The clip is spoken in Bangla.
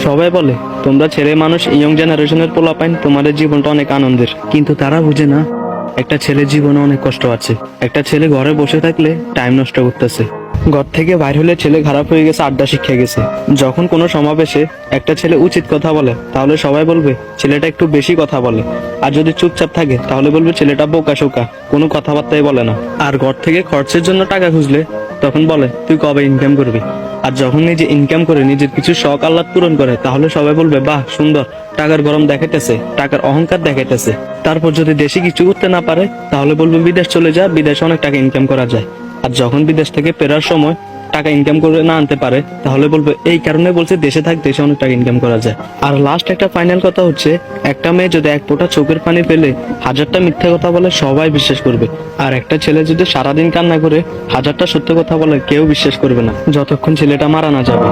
সবাই বলে তোমরা ছেলে মানুষ, ইয়ং জেনারেশনের পোলাপাইন, তোমাদের জীবনটা অনেক আনন্দের, কিন্তু তারা বুঝে না একটা ছেলের জীবনে অনেক কষ্ট আছে। একটা ছেলে ঘরে বসে থাকলে টাইম নষ্ট করতেছে, ঘর থেকে বাইর হলে ছেলে খারাপ হয়ে গেছে, আড্ডা শিখে গেছে। যখন কোনো সমাবেশে একটা ছেলে উচিত কথা বলে তাহলে সবাই বলবে ছেলেটা একটু বেশি কথা বলে, আর যদি চুপচাপ থাকে তাহলে বলবে ছেলেটা বোকা শোকা, কোনো কথাবার্তাই বলে না। আর ঘর থেকে খরচের জন্য টাকা খুঁজলে তখন বলে তুই কবে ইনকাম করবি। আর যখন নিজে ইনকাম করে নিজের কিছু শখ আহ্লাদ পূরণ করে তাহলে সবাই বলবে বাহ সুন্দর, টাকার গরম দেখাইতেছে, টাকার অহংকার দেখাইতেছে। তারপর যদি দেশে কিছু করতে না পারে তাহলে বলবে বিদেশ চলে যা, বিদেশে অনেক টাকা ইনকাম করা যায়। আর যখন বিদেশ থেকে ফেরার সময় টাকা ইনকাম করে না আনতে পারে তাহলে বলবে এই কারণে বলছে দেশে থাক, দেশে অনেক টাকা ইনকাম করা যায়। আর লাস্ট একটা ফাইনাল কথা হচ্ছে, একটা মেয়ে যদি এক ফোঁটা চোখের পানি ফেলে হাজারটা মিথ্যা কথা বলে সবাই বিশ্বাস করবে, আর একটা ছেলে যদি সারাদিন কান্না করে হাজারটা সত্য কথা বলে কেউ বিশ্বাস করবে না, যতক্ষণ ছেলেটা মারা না যাবে।